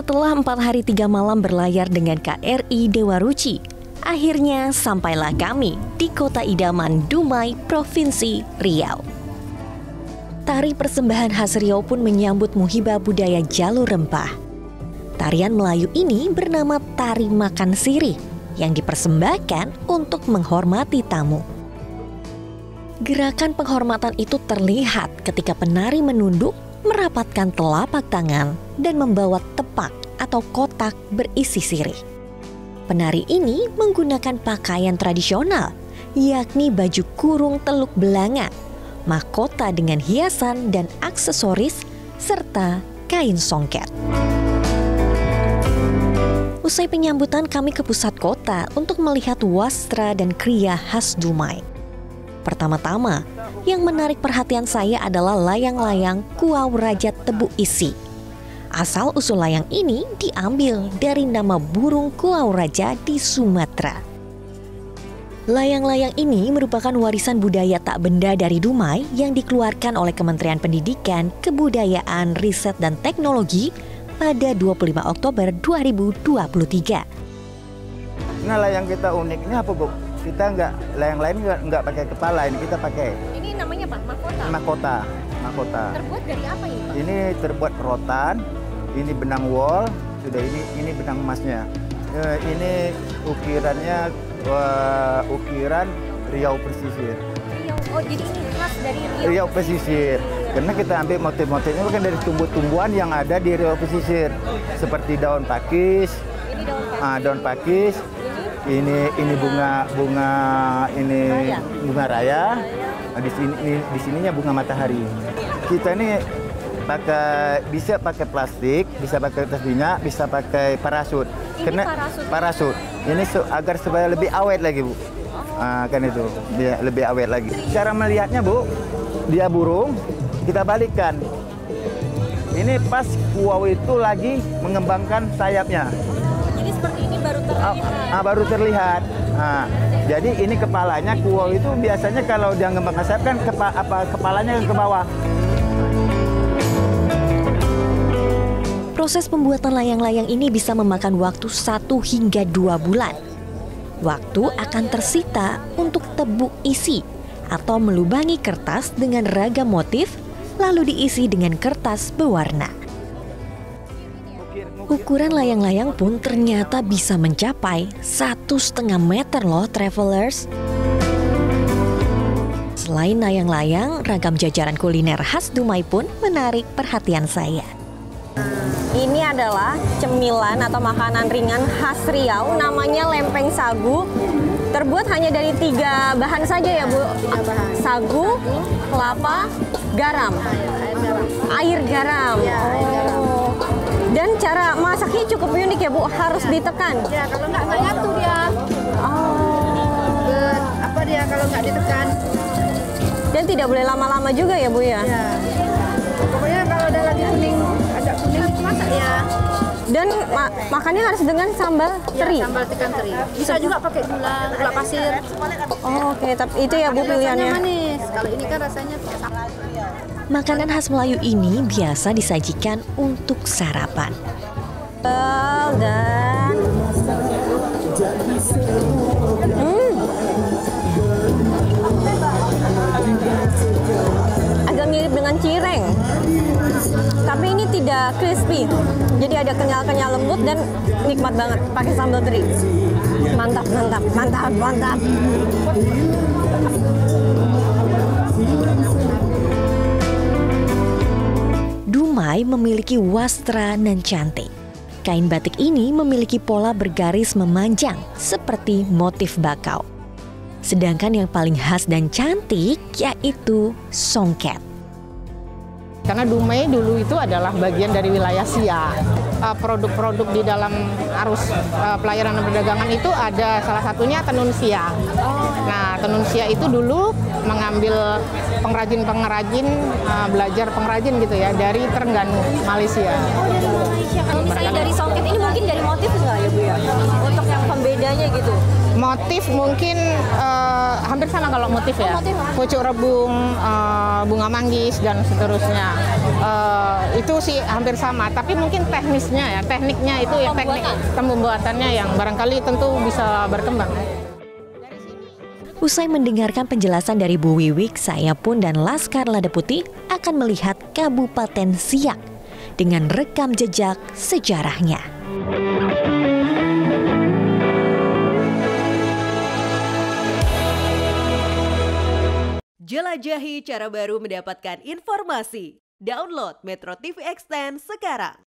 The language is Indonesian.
Setelah 4 hari 3 malam berlayar dengan KRI Dewa Ruci, akhirnya sampailah kami di kota idaman Dumai, Provinsi Riau. Tari persembahan khas Riau pun menyambut muhibah budaya jalur rempah. Tarian Melayu ini bernama Tari Makan Sirih yang dipersembahkan untuk menghormati tamu. Gerakan penghormatan itu terlihat ketika penari menunduk, merapatkan telapak tangan dan membawa tepak atau kotak berisi sirih. Penari ini menggunakan pakaian tradisional, yakni baju kurung teluk belanga, mahkota dengan hiasan dan aksesoris, serta kain songket. Usai penyambutan, kami ke pusat kota untuk melihat wastra dan kriya khas Dumai. Pertama-tama, yang menarik perhatian saya adalah layang-layang Kuau Raja Tebu Isi. Asal-usul layang ini diambil dari nama burung Kuau Raja di Sumatera. Layang-layang ini merupakan warisan budaya tak benda dari Dumai yang dikeluarkan oleh Kementerian Pendidikan, Kebudayaan, Riset, dan Teknologi pada 25 Oktober 2023. Nah, layang kita uniknya apa, Bu? Kita layang lain nggak pakai kepala, ini kita pakai. Ini namanya apa? Mahkota. Mahkota. Terbuat dari apa ini, Pak? Ini terbuat rotan, ini benang wol, sudah ini benang emasnya. Ini ukirannya ukiran Riau Pesisir. Riau. Oh, jadi ini khas dari Riau Pesisir. Karena kita ambil motif-motifnya bukan dari tumbuh-tumbuhan yang ada di Riau Pesisir, seperti daun pakis. Ini daun pakis. Daun pakis. Ini bunga raya. Nah, di sininya bunga matahari. Kita ini bisa pakai plastik, bisa pakai tas minyak, bisa pakai parasut. Ini parasut. Ini agar supaya lebih awet lagi, Bu. Kan itu, dia lebih awet lagi. Cara melihatnya, Bu, dia burung, kita balikkan. Ini pas kuau itu lagi mengembangkan sayapnya. Jadi seperti ini baru terlihat. Baru terlihat. Jadi ini kepalanya kuau itu biasanya kalau dia mengembangkan sayap kan kepalanya ke bawah. Proses pembuatan layang-layang ini bisa memakan waktu 1 hingga 2 bulan. Waktu akan tersita untuk tebuk isi atau melubangi kertas dengan ragam motif, lalu diisi dengan kertas berwarna. Ukuran layang-layang pun ternyata bisa mencapai 1,5 meter loh, travelers. Selain layang-layang, ragam jajaran kuliner khas Dumai pun menarik perhatian saya. Ini adalah cemilan atau makanan ringan khas Riau, namanya lempeng sagu. Terbuat hanya dari 3 bahan saja ya, Bu? Sagu, kelapa, garam. Air garam. Oh. Dan cara masaknya cukup unik ya, Bu? Harus ditekan. Ya, kalau nggak nyatu dia. Oh. Kalau nggak ditekan. Dan tidak boleh lama-lama juga ya, Bu ya? Ya. Pokoknya kalau ada lagi kuning, agak kuning masak ya. Dan makannya harus dengan sambal teri. Ya, sambal ikan teri. Bisa juga pakai gula pasir. Oh, oke, tapi itu ya, Bu, pilihannya. Rasanya manis. Kalau ini kan rasanya sama. Makanan khas Melayu ini biasa disajikan untuk sarapan. Dan agak mirip dengan cireng, tapi ini tidak crispy, jadi ada kenyal-kenyal lembut dan nikmat banget pakai sambal teri. Mantap, mantap, mantap, mantap. Dumai memiliki wastra nan cantik. Kain batik ini memiliki pola bergaris memanjang seperti motif bakau. Sedangkan yang paling khas dan cantik yaitu songket. Karena Dumai dulu itu adalah bagian dari wilayah Siak. Produk-produk di dalam arus pelayaran dan perdagangan itu ada salah satunya tenun siak. Nah, tenun siak itu dulu mengambil pengrajin-pengrajin, belajar pengrajin gitu ya, dari Terengganu, Malaysia. Oh, dari Malaysia. Kalau misalnya dari songket ini mungkin dari motif nggak ya, Bu ya? Untuk yang pembedanya gitu? Motif mungkin hampir sama kalau motif ya. Pucuk rebung, bunga manggis dan seterusnya. Itu sih hampir sama. Tapi mungkin teknisnya ya, tekniknya itu ya teknik pembuatannya yang barangkali tentu bisa berkembang. Usai mendengarkan penjelasan dari Bu Wiwik, saya pun dan Laskar Lada Putih akan melihat Kabupaten Siak dengan rekam jejak sejarahnya. Jelajahi cara baru mendapatkan informasi. Download Metro TV Extend sekarang.